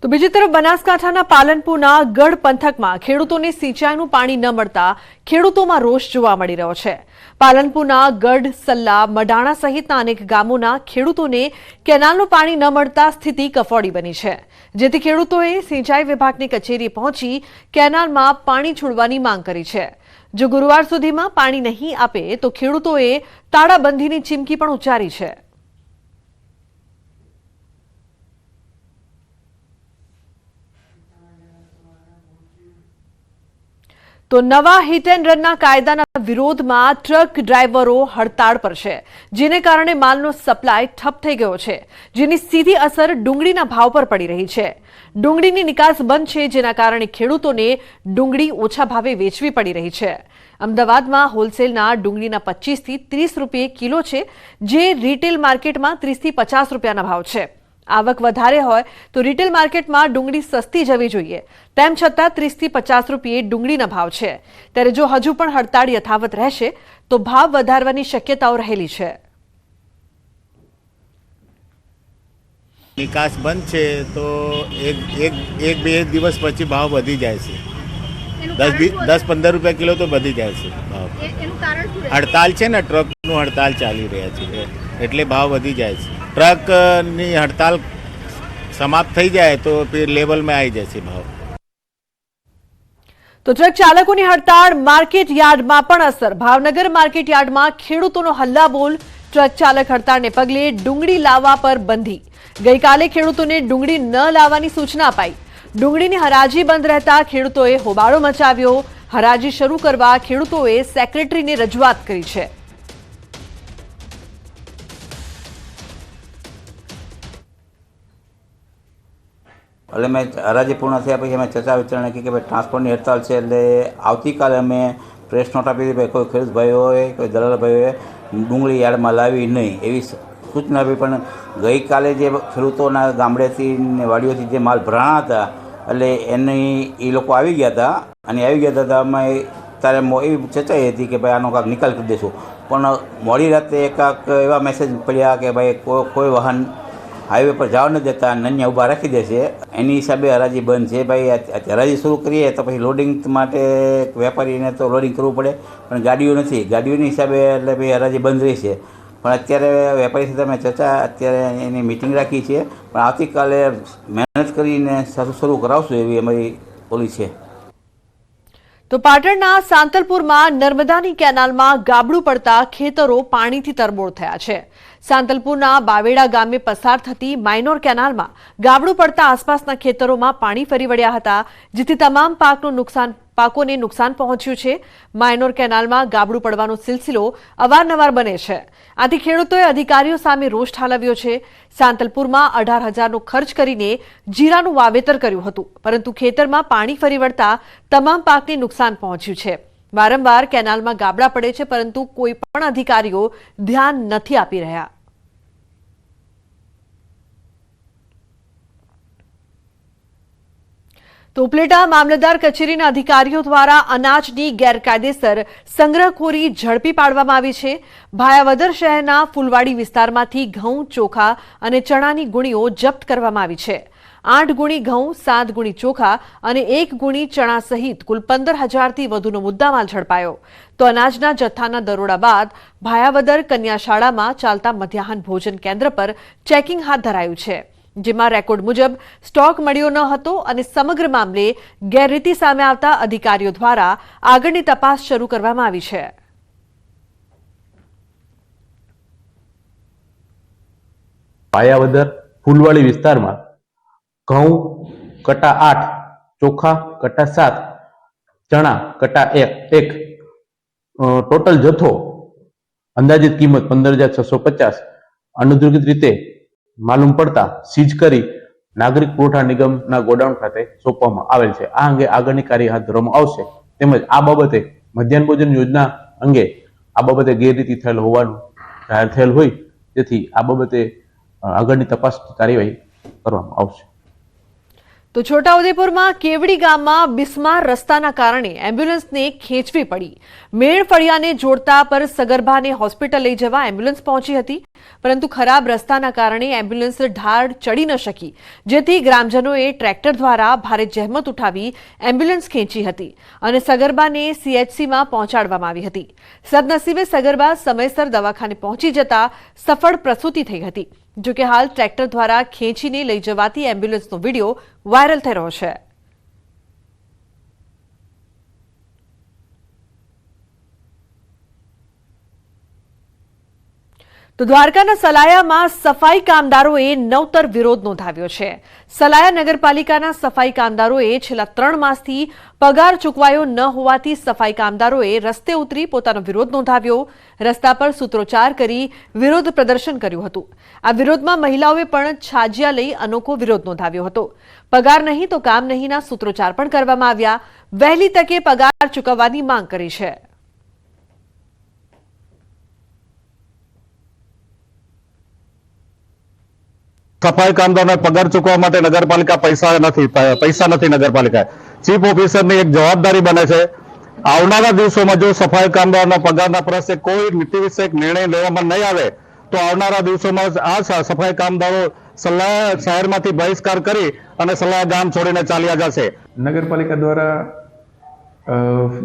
તો બીજી તરફ બનાસકાંઠાના પાલનપુરના ગઢ પંથકમાં ખેડૂતોને સિંચાઈનું પાણી ન મળતા ખેડૂતોમાં રોષ જોવા મળી રહ્યો છે। પાલનપુરના ગઢ, સલ્લા, મડાણા સહિતના અનેક ગામોના ખેડૂતોને કેનાલનું પાણી ન મળતા સ્થિતિ કફોડી બની છે, જેથી ખેડૂતોએ સિંચાઈ વિભાગની કચેરીએ પહોંચી કેનાલમાં પાણી છોડવાની માંગ કરી છે। જો ગુરુવાર સુધીમાં પાણી નહીં આપે તો ખેડૂતોએ તાળાબંધીની ચીમકી પણ ઉચ્ચારી છે। તો નવા હિટ એન્ડ રનના કાયદાના વિરોધમાં ટ્રક ડ્રાઈવરો હડતાળ પર છે, જેને કારણે માલનો સપ્લાય ઠપ થઈ ગયો છે, જેની સીધી અસર ડુંગળીના ભાવ પર પડી રહી છે। ડુંગળીની નિકાસ બંધ છે, જેના કારણે ખેડૂતોને ડુંગળી ઓછા ભાવે વેચવી પડી રહી છે। અમદાવાદમાં હોલસેલના ડુંગળીના 25 થી 30 રૂપિયા કિલો છે, જે રિટેલ માર્કેટમાં 30 થી 50 રૂપિયાના ભાવ છે। આવક વધારે હોય તો રિટેલ માર્કેટમાં ડુંગળી સસ્તી જવી જોઈએ, તેમ છતાં 30 થી 50 રૂપિયે ડુંગળીના ભાવ છે। ત્યારે જો હજુ પણ હડતાળ યથાવત રહેશે તો ભાવ વધારવાની શક્યતાઓ રહેલી છે। નિકાસ બંધ છે તો એક બે દિવસ પછી ભાવ વધી જાય છે। 10-15 રૂપિયા કિલો તો વધી જાય છે ભાવ। હડતાલ છે ને, ટ્રકનું હડતાલ ચાલી રહ્યા છે એટલે ભાવ વધી જાય છે। ટ્રકની હડતાલ સમાપ્ત થઈ જાય તો ફિર લેવલમાં આવી જશે ભાવ। તો ટ્રક ચાલકોની હડતાળ માર્કેટ યાર્ડમાં પણ અસર। ભાવનગર માર્કેટ યાર્ડમાં ખેડૂતોનો હલ્લાબોલ। ટ્રક ચાલક હડતાળને પગલે ડુંગળી લાવવા પર બંધી। ગઈકાલે ખેડૂતોને ડુંગળી ન લાવવાની સૂચના અપાઈ। ડુંગળીની હરાજી બંધ રહેતા ખેડૂતોએ હોબાળો મચાવ્યો। હરાજી શરૂ કરવા ખેડૂતોએ સેક્રેટરીને રજૂઆત કરી છે। એટલે મેં હરાજી પૂર્ણ થયા પછી અમે ચર્ચા વિચારણા કરી કે ભાઈ ટ્રાન્સપોર્ટની હડતાલ છે, એટલે આવતીકાલે અમે પ્રેસ નોટ આપી હતી ભાઈ કોઈ ખેડૂત ભાઈઓ હોય, કોઈ દલાલ ભાઈઓએ ડુંગળી યાર્ડમાં લાવી નહીં એવી સૂચના આપી। પણ ગઈકાલે જે ખેડૂતોના ગામડેથી ને વાડીઓથી જે માલ ભરાણા હતા એટલે એ લોકો આવી ગયા હતા અને આવી ગયા હતા અમે ત્યારે એવી ચર્ચાઈ હતી કે ભાઈ આનો કાંક નિકાલ કરી દઈશું। પણ મોડી રાતે કાંક એવા મેસેજ પડ્યા કે ભાઈ કોઈ વાહન હાઈવે પર જવા ન દેતા, નન્યા ઊભા રાખી દેશે। એની હિસાબે હરાજી બંધ છે। ભાઈ હરાજી શરૂ કરીએ તો પછી લોડિંગ માટે વેપારીને તો લોડિંગ કરવું પડે, પણ ગાડીઓ નથી, ગાડીઓની હિસાબે એટલે ભાઈ હરાજી બંધ રહેશે। પણ અત્યારે વેપારી સાથે અમે ચર્ચા અત્યારે એની મિટિંગ રાખી છે, પણ આવતીકાલે મહેનત કરીને શરૂ કરાવશું એવી અમારી ઓલી છે। તો પાટણના સાંતલપુરમાં નર્મદાની કેનાલમાં ગાબડું પડતા ખેતરો પાણીથી તરબોળ થયા છે। સાંતલપુરના બાવેડા ગામે પસાર થતી માઇનોર કેનાલમાં ગાબડું પડતા આસપાસના ખેતરોમાં પાણી ફરી વળ્યા હતા, જેથી તમામ પાકોને નુકસાન પહોંચ્યું છે। માઇનોર કેનાલમાં ગાબડું પડવાનો સિલસિલો અવારનવાર બને છે, આથી ખેડૂતોએ અધિકારીઓ સામે રોષ ઠાલવ્યો છે। સાંતલપુરમાં 18,000નો ખર્ચ કરીને જીરાનું વાવેતર કર્યું હતું, પરંતુ ખેતરમાં પાણી ફરી વળતા તમામ પાકને નુકસાન પહોંચ્યું છે। વારંવાર કેનાલમાં ગાબડા પડે છે, પરંતુ કોઈ પણ અધિકારીઓ ધ્યાન નથી આપી રહ્યા। તો ઉપલેટા મામલતદાર કચેરીના અધિકારીઓ દ્વારા અનાજની ગેરકાયદેસર સંગ્રહખોરી ઝડપી પાડવામાં આવી છે। ભાયાવદર શહેરના ફૂલવાડી વિસ્તારમાંથી ઘઉં, ચોખા અને ચણાની ગુણીઓ જપ્ત કરવામાં આવી છે। 8 ગુણી ઘઉં, 7 ગુણી ચોખા અને 1 ગુણી ચણા સહિત કુલ 15,000થી વધુનો મુદ્દામાલ ઝડપાયો। તો અનાજના જથ્થાના દરોડા બાદ ભાયાવદર કન્યા શાળામાં ચાલતા મધ્યાહન ભોજન કેન્દ્ર પર ચેકિંગ હાથ ધરાયું છે, જેમાં રેકોર્ડ મુજબ સ્ટોક મળ્યો ન હતો અને સમગ્ર મામલે ગેરરીતિ સામે આવતા અધિકારીઓ દ્વારા આગળની તપાસ શરૂ કરવામાં આવી છે। ભાયાવદર ફૂલવાડી વિસ્તારમાં ઘઉં કટા 8, ચોખા કટા 7, ચણા કટા 1 ટોટલ જથ્થો અંદાજિત કિંમત 15,650 અનધિકૃત રીતે માલુમ પડતા સીઝ કરી નાગરિક પુરવઠા નિગમના ગોડાઉન ખાતે સોંપવામાં આવેલ છે। આ અંગે આગળની કાર્યવાહી હાથ ધરવામાં આવશે, તેમજ આ બાબતે મધ્યાહન ભોજન યોજના અંગે આ બાબતે ગેરરીતિ થયેલ હોવાનું જાહેર થયેલ હોય, તેથી આ બાબતે આગળની તપાસ કાર્યવાહી કરવામાં આવશે। તો છોટાઉદેપુરમાં કેવડી ગામમાં બિસ્માર રસ્તાના કારણે એમ્બ્યુલન્સને ખેંચવી પડી. મેળ ફળિયાને જોડતા પર સગર્ભાને હોસ્પિટલ લઈ જવા એમ્બ્યુલન્સ પહોંચી હતી, પરંતુ ખરાબ રસ્તાના કારણે એમ્બ્યુલન્સ ઢાળ ચડી ન શકી, જેથી ગ્રામજનોએ ટ્રેક્ટર દ્વારા ભારે જહેમત ઉઠાવી એમ્બ્યુલન્સ ખેંચી હતી અને સગર્ભાને CHCમાં પહોંચાડવામાં આવી હતી. સદનસીબે સગર્ભા સમયસર દવાખાને પહોંચી જતા સફળ પ્રસૂતિ થઈ હતી. જોકે હાલ ટ્રેક્ટર દ્વારા ખેંચીને લઈ જવાતી એમ્બ્યુલન્સનો વિડીયો વાયરલ થઈ રહ્યો છે. તો દ્વારકાના સલાયામાં સફાઈ કામદારોએ નવતર વિરોધ નોંધાવ્યો છે. સલાયા નગરપાલિકાના સફાઈ કામદારોએ છેલ્લા 3 માસથી પગાર ચૂકવાયો ન હોવાથી સફાઈ કામદારોએ રસ્તે ઉતરી પોતાનો વિરોધ નોંધાવ્યો. રસ્તા પર સૂત્રોચ્ચાર કરી વિરોધ પ્રદર્શન કર્યું હતું. આ વિરોધમાં મહિલાઓએ પણ છાજિયા લઈ અનોખો વિરોધ નોંધાવ્યો હતો. પગાર નહીં તો કામ નહીંના સૂત્રોચ્ચાર પણ કરવામાં આવ્યા. વહેલી તકે પગાર ચૂકવવાની માંગ કરી છે. સફાઈ કામદારોને પગાર ચૂકવવા માટે નગરપાલિકા પૈસા નથી નગરપાલિકા. ચીફ ઓફિસરની એક જવાબદારી બને છે. આવનારા દિવસોમાં જો સફાઈ કામદારોના પગારના પ્રશ્ને કોઈ નીતિ વિષયક નિર્ણય લેવામાં નહીં આવે તો આવનારા દિવસોમાં આ સફાઈ કામદારો સલાહ શહેરમાંથી બહિષ્કાર કરી અને સલાહ ગામ છોડીને ચાલ્યા જશે. નગરપાલિકા દ્વારા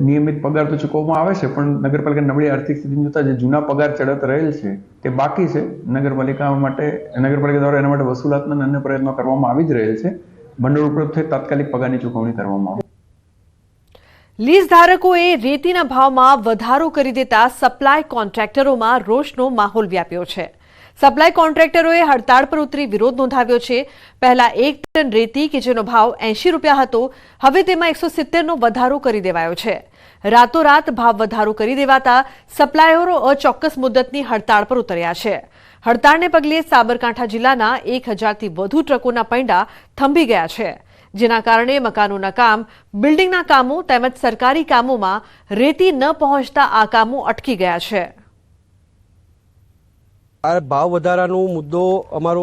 નિયમિત પગાર તો ચૂકવવામાં આવે છે, પણ નગરપાલિકા નબળી આર્થિક સ્થિતિ જોતા જે જૂના પગાર ચડત રહેલ છે તે બાકી છે. નગરપાલિકા દ્વારા એના માટે વસૂલાતના અન્ય પ્રયત્નો કરવામાં આવી જ રહેલ છે. ભંડોળ ઉપલબ્ધ થઈ તાત્કાલિક પગારની ચૂકવણી કરવામાં આવે. લીઝ ધારકોએ રેતીના ભાવમાં વધારો કરી દેતા સપ્લાય કોન્ટ્રાક્ટરોમાં રોષનો માહોલ વ્યાપ્યો છે. સપ્લાય કોન્ટ્રાક્ટરોએ હડતાળ પર ઉતરી વિરોધ નોંધાવ્યો છે. પહેલા 1 ટન રેતી કે જેનો ભાવ 80 રૂપિયા હતો, હવે તેમાં 170નો વધારો કરી દેવાયો છે. રાતોરાત ભાવ વધારો કરી દેવાતા સપ્લાયરો અચોક્કસ મુદ્દતની હડતાળ પર ઉતર્યા છે. હડતાળને પગલે સાબરકાંઠા જિલ્લાના 1000થી વધુ ટ્રકોના પૈડા થંભી ગયા છે, જેના કારણે મકાનોના કામ, બિલ્ડિંગના કામો તેમજ સરકારી કામોમાં રેતી ન પહોંચતા આ કામો અટકી ગયા છે. આ ભાવ વધારાનો મુદ્દો અમારો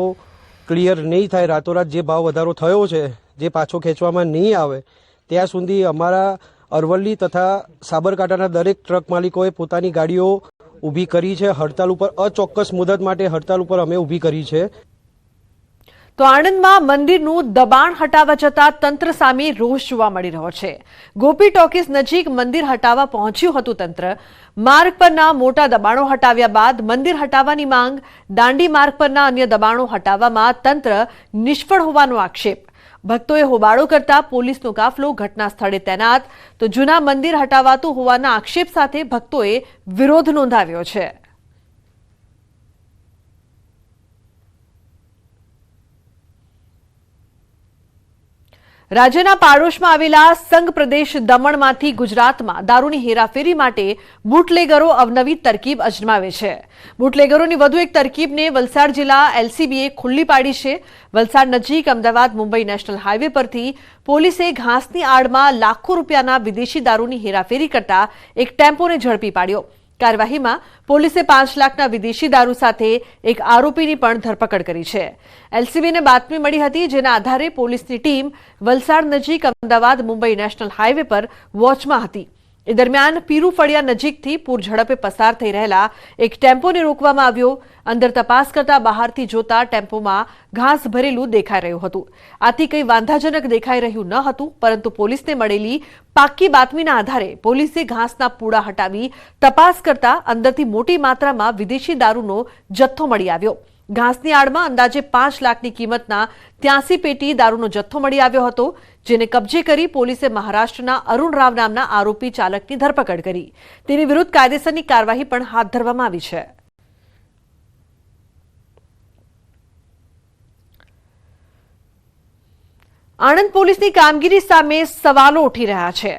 ક્લિયર નહીં થાય, રાતોરાત જે ભાવ વધારો થયો છે જે પાછો ખેંચવામાં નહીં આવે ત્યાં સુધી અમારા અરવલ્લી તથા સાબરકાંઠાના દરેક ટ્રક માલિકોએ પોતાની ગાડીઓ ઊભી કરી છે. હડતાલ ઉપર અચોક્કસ મુદત માટે હડતાલ ઉપર અમે ઊભી કરી છે. તો આણંદમાં મંદિરનું દબાણ હટાવવા જતા તંત્ર સામે રોષ જોવા મળી રહ્યો છે. ગોપી ટોકીઝ નજીક મંદિર હટાવવા પહોંચ્યું હતું તંત્ર. માર્ગ પરના મોટા દબાણો હટાવ્યા બાદ મંદિર હટાવવાની માંગ, દાંડી માર્ગ પરના અન્ય દબાણો હટાવવામાં તંત્ર નિષ્ફળ હોવાનો આક્ષેપ. ભક્તોએ હોબાળો કરતા પોલીસનો કાફલો ઘટના સ્થળે તૈનાત. તો જૂના મંદિર હટાવાતું હોવાના આક્ષેપ સાથે ભક્તોએ વિરોધ નોંધાવ્યો છે. રાજ્યના પાડોશમાં આવેલા સંઘ પ્રદેશ દમણમાંથી ગુજરાતમાં દારૂની હેરાફેરી માટે બુટલેગરો અવનવી તરકીબ અજમાવે છે. બુટલેગરોની વધુ એક તરકીબને વલસાડ જિલ્લા LCBએ ખુલ્લી પાડી છે. વલસાડ નજીક અમદાવાદ મુંબઈ નેશનલ હાઈવે પરથી પોલીસે ઘાસની આડમાં લાખો રૂપિયાના વિદેશી દારૂની હેરાફેરી કરતા એક ટેમ્પોને ઝડપી પાડ્યો. કાર્યવાહીમાં પોલીસે 5 લાખના વિદેશી દારૂ સાથે એક આરોપીની પણ ધરપકડ કરી છે. LCBને બાતમી મળી હતી, જેના આધારે પોલીસની ટીમ વલસાડ નજીક અમદાવાદ મુંબઈ નેશનલ હાઈવે પર વોચમાં હતી. એ દરમિયાન પીરુ ફળિયા નજીકથી પૂર ઝડપે પસાર થઈ રહેલા એક ટેમ્પોને રોકવામાં આવ્યો. અંદર તપાસ કરતા બહારથી જોતા ટેમ્પોમાં ઘાસ ભરેલું દેખાઈ રહ્યું હતું. આથી કંઈ વાંધાજનક દેખાઈ રહ્યું ન હતું, પરંતુ પોલીસને મળેલી પાક્કી બાતમીના આધારે પોલીસે ઘાસના પૂડા હટાવી તપાસ કરતા અંદરથી મોટી માત્રામાં વિદેશી દારૂનો જથ્થો મળી આવ્યો. ઘાસની આડમાં અંદાજે 5 લાખની કિંમતના 83 પેટી દારૂનો જથ્થો મળી આવ્યો હતો, જેને કબજે કરી પોલીસે મહારાષ્ટ્રના અરુણ રાવ નામના આરોપી ચાલકની ધરપકડ કરી. તેની વિરુદ્ધ કાયદેસરની કાર્યવાહી પણ હાથ ધરવામાં આવી છે. આણંદ પોલીસની કામગીરી સામે સવાલો ઉઠી રહ્યા છે.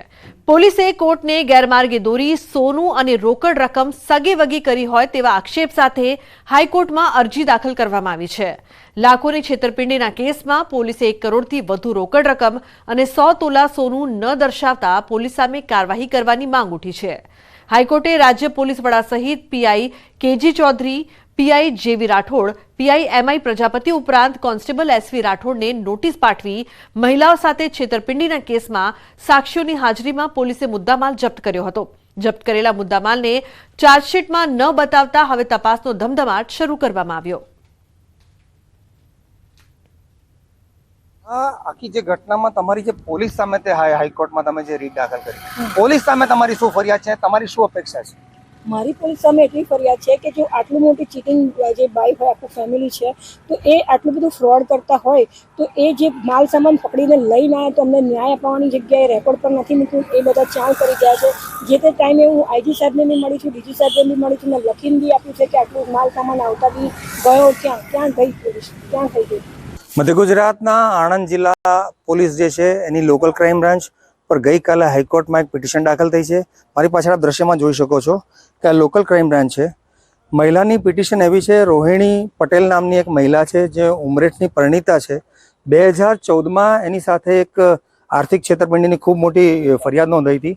પોલીસે કોર્ટને ગેરમાર્ગે દોરી સોનું અને રોકડ રકમ સગે વગે કરી હોય તેવા આક્ષેપ સાથે હાઈકોર્ટમાં અરજી દાખલ કરવામાં આવી છે. લાખોની છેતરપિંડીના કેસમાં પોલીસે 1 કરોડથી વધુ રોકડ રકમ અને 100 તોલા સોનું ન દર્શાવતા પોલીસ સામે કાર્યવાહી કરવાની માંગ ઉઠી છે. હાઈકોર્ટે રાજ્ય પોલીસ વડા સહિત PI KG ચૌધરી, પીઆઈ જેવી રાઠોડ, પીઆઈ એમઆઈ પ્રજાપતિ ઉપરાંત કોન્સ્ટેબલ એસવી રાઠોડને નોટિસ પાઠવી મહિલાઓ સાથે છેતરપિંડીના કેસમાં સાક્ષીઓની હાજરીમાં પોલીસે મુદ્દામાલ જપ્ત કર્યો હતો. જપ્ત કરેલા મુદ્દામાલને ચાર્જશીટમાં ન બતાવતા હવે તપાસનો ધમધમાટ શરૂ કરવામાં આવ્યો. આખી જે ઘટનામાં તમારી જે પોલીસ સામે તે હાઈકોર્ટમાં તમે જે રીટ દાખલ કરી, પોલીસ સામે તમારી શું ફરિયાદ છે, તમારી શું અપેક્ષા છે? મારી પોલીસ સામે એટલી ફરિયાદ છે કે જો આટલું મોટી ચીટિંગ જે બાઈ હોય, આખું ફેમિલી છે, તો એ આટલું બધું ફ્રોડ કરતા હોય તો એ જે માલ સામાન પકડીને લઈને આવ્યા તો અમને ન્યાય અપાવવાની જગ્યાએ રેકોર્ડ પર નથી મૂક્યું. એ બધા ચાલ કરી ગયા છે. જે તે ટાઈમે હું આઈજી સાહેબને બી મળી છું, ડીજી સાહેબને બી મળી છું, મેં લખીને બી આપ્યું છે કે આટલું માલ સામાન આવતા બી ગયો ક્યાં ગઈ પોલીસ, ક્યાં થઈ ગઈ. મધ્ય ગુજરાતના આણંદ જિલ્લા પોલીસ જે છે એની લોકલ ક્રાઇમ બ્રાન્ચ પર ગઈકાલે હાઈકોર્ટમાં એક પિટિશન દાખલ થઈ છે. મારી પાછળ આપ દ્રશ્યમાં જોઈ શકો છો કે આ લોકલ ક્રાઇમ બ્રાન્ચ છે. મહિલાની પિટિશન એવી છે, રોહિણી પટેલ નામની એક મહિલા છે જે ઉમરેઠની પરિણીતા છે. 2014માં એની સાથે એક આર્થિક છેતરપિંડીની ખૂબ મોટી ફરિયાદ નોંધાઈ હતી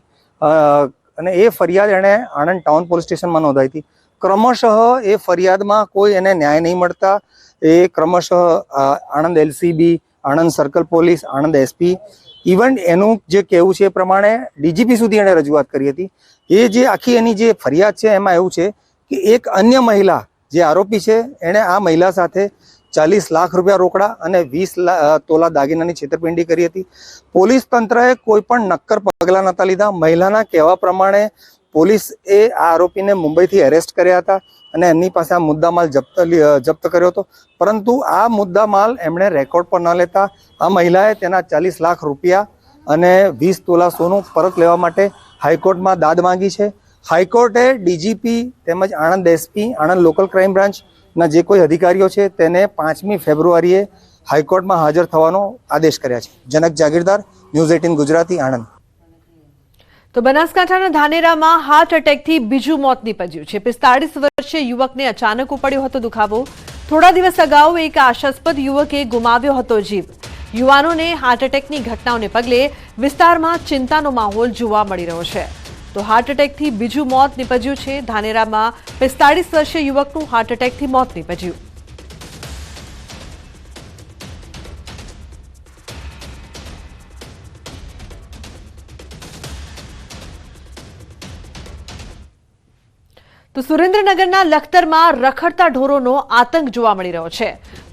અને એ ફરિયાદ એણે આણંદ ટાઉન પોલીસ સ્ટેશનમાં નોંધાઈ હતી. ક્રમશઃ એ ફરિયાદમાં કોઈ એને ન્યાય નહીં મળતા એ ક્રમશઃ Anand LCB, Anand circle police, Anand SP, even એનું જે કહેવું છે એ પ્રમાણે ડીજીપી સુધી એણે રજૂઆત કરી હતી. એ જે આખી એની જે ફરિયાદ છે એમાં એવું છે કે એક અન્ય મહિલા જે આરોપી છે એણે આ મહિલા સાથે 40 લાખ રૂપિયા રોકડા અને 20 તોલા દાગીનાની છેતરપિંડી કરી હતી. પોલીસ તંત્રએ કોઈ પણ નક્કર પગલાં નહોતા લીધા. મહિલાના કહેવા પ્રમાણે પોલીસ એ આ આરોપીને મુંબઈથી એરેસ્ટ કર્યા હતા અને એમની પાસે આ મુદ્દામાલ જપ્ત કર્યો હતો. પરંતુ આ મુદ્દામાલ એમણે રેકોર્ડ પર ન લેતા આ મહિલાએ તેના 40 લાખ રૂપિયા અને 20 તોલા સોનું પરત લેવા માટે હાઈકોર્ટમાં દાદ માંગી છે. હાઈકોર્ટે ડીજીપી તેમજ Anand SP, Anand local crime બ્રાન્ચના જે કોઈ અધિકારીઓ છે તેને 5મી ફેબ્રુઆરીએ હાઈકોર્ટમાં હાજર થવાનો આદેશ કર્યા છે. જનક જાગીરદાર, ન્યૂઝ 18 ગુજરાતી, આણંદ. તો બનાસકાંઠાના ધાનેરામાં હાર્ટ એટેકથી બીજું મોત નીપજ્યું છે. 45 વર્ષીય યુવકને અચાનક ઉપડ્યો હતો દુખાવો. થોડા દિવસ અગાઉ એક આશાસ્પદ યુવકે ગુમાવ્યો હતો જીવ. યુવાનોને હાર્ટ એટેકની ઘટનાઓને પગલે વિસ્તારમાં ચિંતાનો માહોલ જોવા મળી રહ્યો છે. તો હાર્ટ એટેકથી બીજું મોત નીપજ્યું છે. ધાનેરામાં 45 વર્ષીય યુવકનું હાર્ટ એટેકથી મોત નીપજ્યું. તો સુરેન્દ્રનગરના લખતરમાં રખડતા ઢોરોનો આતંક જોવા મળી રહ્યો છે.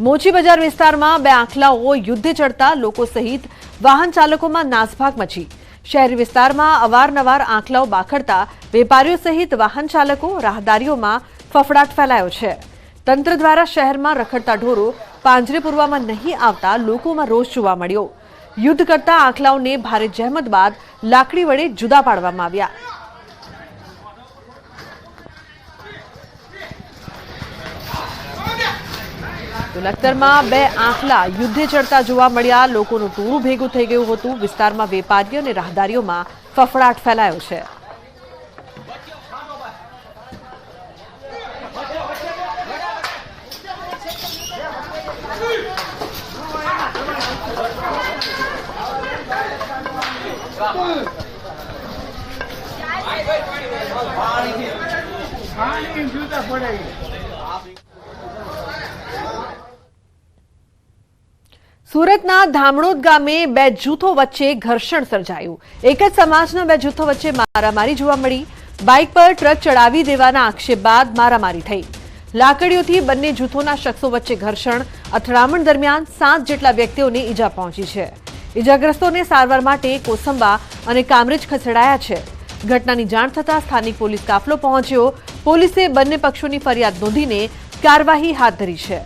મોચી બજાર વિસ્તારમાં 2 આંખલાઓ યુદ્ધે ચડતા લોકો સહિત વાહન ચાલકોમાં નાસભાગ મચી. શહેરી વિસ્તારમાં અવારનવાર આંખલાઓ બાખડતા વેપારીઓ સહિત વાહન ચાલકો, રાહદારીઓમાં ફફડાટ ફેલાયો છે. તંત્ર દ્વારા શહેરમાં રખડતા ઢોરો પાંજરે પૂરવામાં નહીં આવતા લોકોમાં રોષ જોવા મળ્યો. યુદ્ધ કરતા આંખલાઓને ભારે જહેમત બાદ લાકડી વડે જુદા પાડવામાં આવ્યા. તો લખતરમાં 2 આંખલા યુદ્ધે ચડતા જોવા મળ્યા. લોકોનું ટોળું ભેગું થઈ ગયું હતું. વિસ્તારમાં વેપારીઓ અને રાહદારીઓમાં ફફડાટ ફેલાયો છે. સુરતના ધામણોદ ગામે 2 જૂથો વચ્ચે ઘર્ષણ સર્જાયું. એક જ સમાજના 2 જૂથો વચ્ચે મારામારી જોવા મળી. બાઇક પર ટ્રક ચડાવી દેવાના આક્ષેપ બાદ મારામારી થઈ. લાકડીઓથી બંને જૂથોના શખ્સો વચ્ચે ઘર્ષણ. અથડામણ દરમિયાન 7 જેટલા વ્યક્તિઓને ઈજા પહોંચી છે. ઈજાગ્રસ્તોને સારવાર માટે કોસંબા અને કામરેજ ખસેડાયા છે. ઘટનાની જાણ થતાં સ્થાનિક પોલીસ કાફલો પહોંચ્યો. પોલીસે બંને પક્ષોની ફરિયાદ નોંધીને કાર્યવાહી હાથ ધરી છે.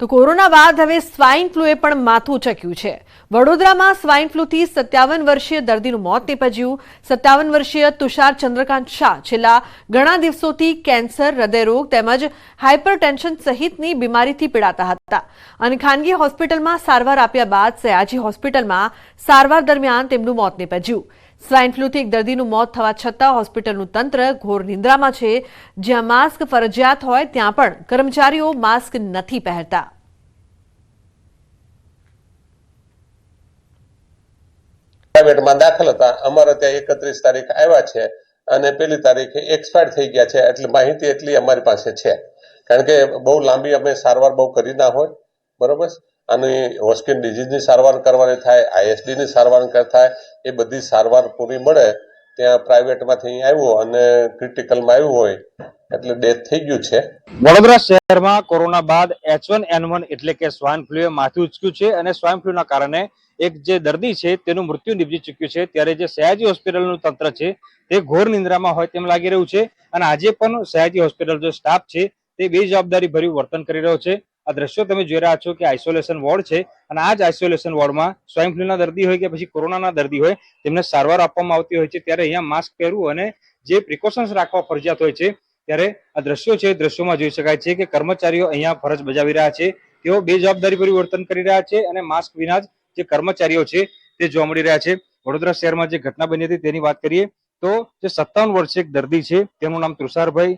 તો કોરોના બાદ હવે સ્વાઇન ફ્લુએ પણ માથું ઉચક્યું છે. વડોદરામાં સ્વાઇન ફ્લુથી 57 વર્ષીય દર્દીનું મોત નીપજ્યું. 57 વર્ષીય તુષાર ચંદ્રકાંત શાહ છેલ્લા ઘણા દિવસોથી કેન્સર, હૃદયરોગ તેમજ હાઇપરટેન્શન સહિતની બીમારીથી પીડાતા હતા અને ખાનગી હોસ્પિટલમાં સારવાર આપ્યા બાદ સયાજી હોસ્પિટલમાં સારવાર દરમિયાન તેમનું મોત નીપજ્યું. સ્વાઇન ફ્લુથી એક દર્દીનું મોત થવા છતાં હોસ્પિટલનું તંત્ર ઘોર નિંદ્રામાં છે. જ્યાં માસ્ક ફરજિયાત હોય ત્યાં પણ કર્મચારીઓ માસ્ક નથી પહેરતા. પ્રાઇવેટમાં દાખલ હતા. અમારે ત્યાં 31 તારીખ આવ્યા છે અને પેલી તારીખે એક્સપાયર થઈ ગયા છે. એટલે માહિતી એટલી અમારી પાસે છે, કારણ કે બહુ લાંબી અમે સારવાર બહુ કરી ના હોય, બરોબર. અને હોસ્કિન ડિઝીઝની સારવાર કરવાની થાય, ISDની સારવાર થાય, એ બધી સારવાર પૂરી મળે ત્યાં પ્રાઇવેટમાંથી આવ્યો અને ક્રિટિકલમાં આવ્યું હોય એટલે ડેથ થઈ ગયું છે. વડોદરા શહેરમાં કોરોના બાદ H1N1 એટલે કે સ્વાઇન ફ્લુએ માથું ઉચક્યું છે અને સ્વાઇન ફ્લુના કારણે એક જે દર્દી છે તેનું મૃત્યુ નિપજી ચૂક્યું છે. ત્યારે જે સયાજી હોસ્પિટલનું તંત્ર છે તે ઘોર નિંદ્રામાં હોય તેમ લાગી રહ્યું છે અને આજે પણ સયાજી હોસ્પિટલ જે સ્ટાફ છે તે બેજવાબદારી ભર્યું વર્તન કરી રહ્યો છે. આ દ્રશ્યો તમે જોઈ રહ્યા છો કે આઇસોલેશન વોર્ડ છે અને આ જ આઇસોલેશન વોર્ડમાં સ્વાઇન ફ્લુના દર્દી હોય કે પછી કોરોનાના દર્દી હોય તેમને સારવાર આપવામાં આવતી હોય છે. ત્યારે અહીંયા માસ્ક પહેરવું અને જે પ્રિકોશન્સ રાખવા ફરજિયાત હોય છે. ત્યારે આ દ્રશ્યો છે, દ્રશ્યોમાં જોઈ શકાય છે કે કર્મચારીઓ અહીંયા ફરજ બજાવી રહ્યા છે. તેઓ બેજવાબદારી ભર્યું વર્તન કરી રહ્યા છે અને માસ્ક વિના જ જે કર્મચારીઓ છે તે જોવા મળી રહ્યા છે. વડોદરા શહેરમાં જે ઘટના બની હતી તેની વાત કરીએ તો જે 57 વર્ષીય એક દર્દી છે તેનું નામ તુષારભાઈ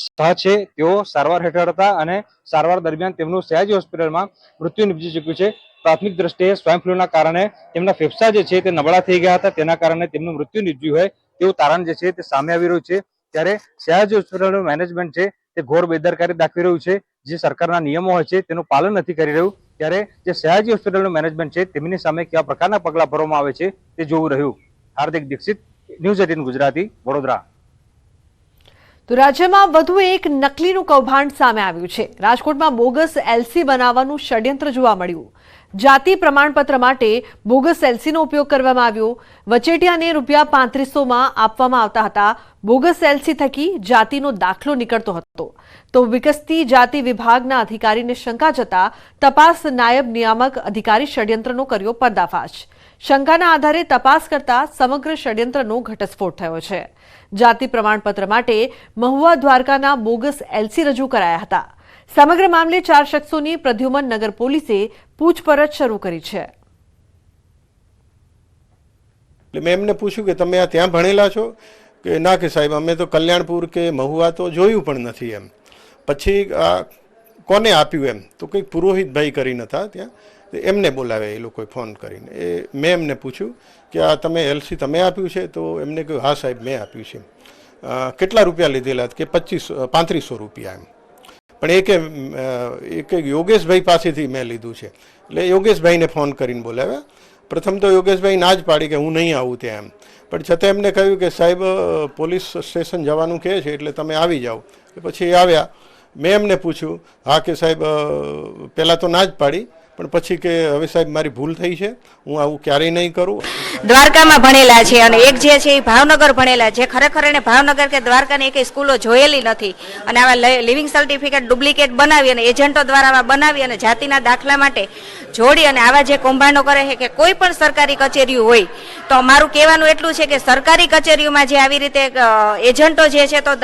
શાહ છે. તેઓ સારવાર હેઠળ હતા અને સારવાર દરમિયાન તેમનું સયાજી હોસ્પિટલમાં મૃત્યુ નિપજી ચૂક્યું છે. પ્રાથમિક દ્રષ્ટિએ સ્વાઇન ફ્લુના કારણે તેમના ફેફસા જે છે તે નબળા થઈ ગયા હતા, તેના કારણે તેમનું મૃત્યુ નિપજ્યું હોય તેવું તારણ જે છે તે સામે આવી રહ્યું છે. ત્યારે સયાજી હોસ્પિટલનું મેનેજમેન્ટ છે તે ઘોર બેદરકારી દાખવી રહ્યું છે. જે સરકારના નિયમો હોય છે તેનું પાલન નથી કરી રહ્યું. ત્યારે જે સયાજી હોસ્પિટલનું મેનેજમેન્ટ છે તેમની સામે કેવા પ્રકારના પગલાં ભરવામાં આવે છે તે જોવું રહ્યું. હાર્દિક દીક્ષિત, ન્યૂઝ 18 ગુજરાતી, વડોદરા. તો રાજ્યમાં વધુ એક નકલીનું કૌભાંડ સામે આવ્યું છે. રાજકોટમાં બોગસ LC બનાવવાનું ષડયંત્ર જોવા મળ્યું. જાતિ પ્રમાણપત્ર માટે બોગસ LCનો ઉપયોગ કરવામાં આવ્યો. વચેટિયાને ₹3500માં આપવામાં આવતા હતા. બોગસ LC થકી જાતિનો દાખલો નીકળતો હતો. તો વિકસતી જાતિ વિભાગના અધિકારીને શંકા જતા તપાસ નાયબ નિયામક અધિકારી ષડયંત્રનો કર્યો પર્દાફાશ. શંકાના આધારે તપાસ કરતા સમગ્ર ષડયંત્રનો ઘટસ્ફોટ થયો છે. જાતિ પ્રમાણપત્ર માટે મહુવા દ્વારકાના બોગસ LC રજૂ કરાયા હતા. સમગ્ર મામલે 4 શખ્સોની પ્રદ્યુમન નગર પોલીસે પૂછપરછ શરૂ કરી છે. મેં એમને પૂછ્યું કે તમે આ ત્યાં ભણેલા છો કે ના, કે સાહેબ અમે તો કલ્યાણપુર કે મહુવા તો જોયું પણ નથી. એમ પછી કોને આપ્યું એમ તો કંઈક પુરોહિતભાઈ કરીને હતા ત્યાં, એમને બોલાવ્યા એ લોકોએ ફોન કરીને. મેં એમને પૂછ્યું કે આ તમે LC તમે આપ્યું છે? તો એમને કહ્યું હા સાહેબ મેં આપ્યું છે. કેટલા રૂપિયા લીધેલા? કે 3500 રૂપિયા. એમ પણ એક યોગેશભાઈ પાસેથી મેં લીધું છે. એટલે યોગેશભાઈને ફોન કરીને બોલાવ્યા. પ્રથમ તો યોગેશભાઈ ના જ પાડી કે હું નહીં આવું ત્યાં. એમ પણ છતાં એમને કહ્યું કે સાહેબ પોલીસ સ્ટેશન જવાનું કહે છે એટલે તમે આવી જાઓ. પછી આવ્યા. મેં એમને પૂછ્યું હા કે સાહેબ પહેલાં તો ના જ પાડી, પણ પછી કે હવે સાહેબ મારી ભૂલ થઈ છે, હું આવું ક્યારેય નહીં કરું. દ્વારકામાં ભણેલા છે અને એક જે છે એ ભાવનગર ભણેલા છે. ખરેખર એને ભાવનગર કે દ્વારકાની એક સ્કૂલો જોયેલી નથી અને આવા લિવિંગ સર્ટિફિકેટ ડુપ્લિકેટ બનાવી અને એજન્ટો દ્વારા બનાવી અને જાતિના દાખલા માટે જોડી અને આવા જે કૌભાંડો કરે છે કે કોઈ પણ સરકારી કચેરીઓ હોય તો મારું કહેવાનું એટલું છે કે સરકારી કચેરીઓમાં જે આવી રીતે એજન્ટો જે છે તો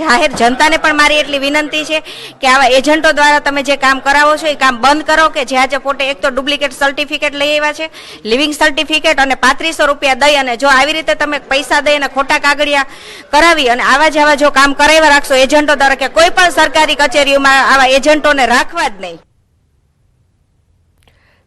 જાહેર જનતાને પણ મારી એટલી વિનંતી છે કે આવા એજન્ટો દ્વારા તમે જે કામ કરાવો છો એ કામ બંધ કરો. કે જે આજે પોતે એક તો ડુપ્લિકેટ સર્ટિફિકેટ લઈ આવ્યા છે, લિવિંગ સર્ટિફિકેટ અને 3500 રૂપિયા દઈ અને જો આવી રીતે તમે પૈસા દઈ અને ખોટા કાગળિયા કરાવી અને આવા જો કામ કરાવ્યા રાખશો એજન્ટો દ્વારા કે કોઈ પણ સરકારી કચેરીઓમાં આવા એજન્ટોને રાખવા જ નહીં.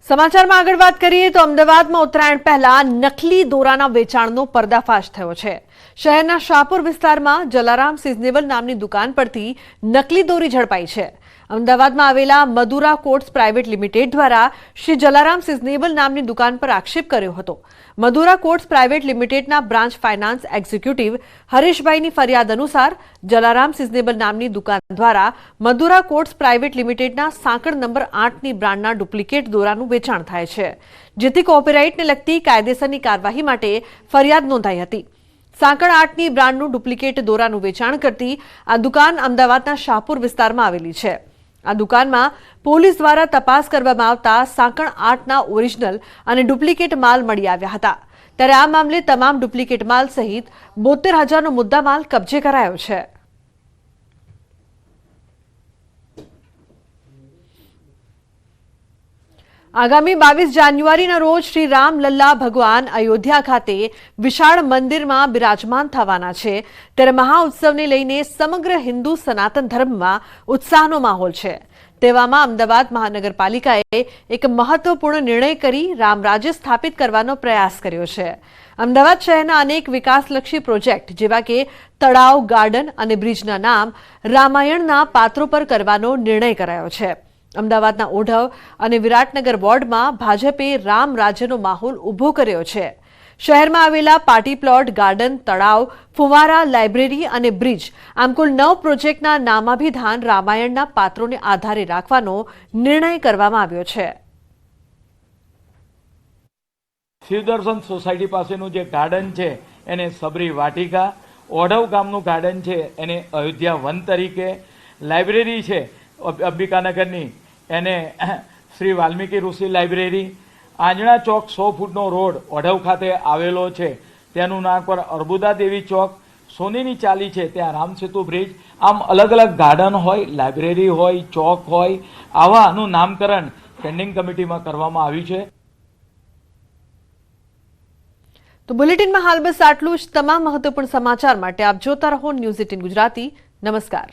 સમાચારમાં આગળ વાત કરીએ તો અમદાવાદમાં ઉત્તરાયણ પહેલા નકલી દોરાના વેચાણનો પર્દાફાશ થયો છે. શહેરના શાહપુર વિસ્તારમાં જલારામ સિઝનેબલ નામની દુકાન પરથી નકલી દોરી ઝડપાઈ છે. અમદાવાદમાં આવેલા મદુરા કોટ્સ પ્રાઇવેટ લિમિટેડ દ્વારા શ્રી જલારામ સિઝનેબલ નામની દુકાન પર આક્ષેપ કર્યો હતો. મદુરા કોટ્સ પ્રાઇવેટ લિમિટેડના બ્રાન્ચ ફાઇનાન્સ એક્ઝિક્યુટિવ હરેશભાઈની ફરિયાદ અનુસાર જલારામ સિઝનેબલ નામની દુકાન દ્વારા મદુરા કોટ્સ પ્રાઇવેટ લિમિટેડના સાંકળ નંબર 8ની બ્રાન્ડના ડુપ્લિકેટ દોરાનું વેચાણ થાય છે. જેથી કોપીરાઇટને લગતી કાયદેસરની કાર્યવાહી માટે ફરિયાદ નોંધાઈ હતી. સાંકળ 8ની બ્રાન્ડનું ડુપ્લિકેટ દોરાનું વેચાણ કરતી આ દુકાન અમદાવાદના શાહપુર વિસ્તારમાં આવેલી છે. આ દુકાનમાં પોલીસ દ્વારા તપાસ કરવામાં આવતા સાંકળ 8ના ઓરિજિનલ અને ડુપ્લિકેટ માલ મળી આવ્યા હતા. ત્યારે આ મામલે તમામ ડુપ્લિકેટ માલ સહિત 72,000નો મુદ્દામાલ કબજે કરાયો છે. આગામી 22 જાન્યુઆરીના રોજ શ્રી રામલલ્લા ભગવાન અયોધ્યા ખાતે વિશાળ મંદિરમાં બિરાજમાન થવાના છે. ત્યારે મહાઉત્સવને લઈને સમગ્ર હિન્દુ સનાતન ધર્મમાં ઉત્સાહનો માહોલ છે. તેવામાં અમદાવાદ મહાનગરપાલિકાએ એક મહત્વપૂર્ણ નિર્ણય કરી રામરાજ્ય સ્થાપિત કરવાનો પ્રયાસ કર્યો છે. અમદાવાદ શહેરના અનેક વિકાસલક્ષી પ્રોજેક્ટ જેવા કે તળાવ, ગાર્ડન અને બ્રિજના નામ રામાયણના પાત્રો પર કરવાનો નિર્ણય કરાયો છે. અમદાવાદના ઓઢવ અને વિરાટનગર વોર્ડમાં ભાજપે રામ રાજ્યનો માહોલ ઊભો કર્યો છે. શહેરમાં આવેલા પાર્ટી પ્લોટ, ગાર્ડન, તળાવ, ફુવારા, લાઇબ્રેરી અને બ્રિજ આમ કુલ 9 પ્રોજેક્ટના નામાભિધાન રામાયણના પાત્રોને આધારે રાખવાનો નિર્ણય કરવામાં આવ્યો છે. શિવદર્શન સોસાયટી પાસેનું જે ગાર્ડન છે એને સબરી વાટિકા, ઓઢવ ગામનું ગાર્ડન છે એને અયોધ્યા વન તરીકે, લાઇબ્રેરી છે અંબિકાનગરની એને શ્રી વાલ્મીકી ઋષિ લાઇબ્રેરી, આંજણા ચોક 100 ફૂટનો રોડ ઓઢવ ખાતે આવેલો છે તેનું નામ પર અર્બુદા દેવી ચોક, સોનીની ચાલી છે ત્યાં રામસેતુ બ્રિજ, આમ અલગ અલગ ગાર્ડન હોય, લાઇબ્રેરી હોય, ચોક હોય, આવાનું નામકરણ સ્ટેન્ડિંગ કમિટીમાં કરવામાં આવ્યું છે. તો બુલેટિનમાં હાલ બસ આટલું જ. તમામ મહત્વપૂર્ણ સમાચાર માટે આપ જોતા રહો ન્યૂઝ 18 ગુજરાતી. નમસ્કાર.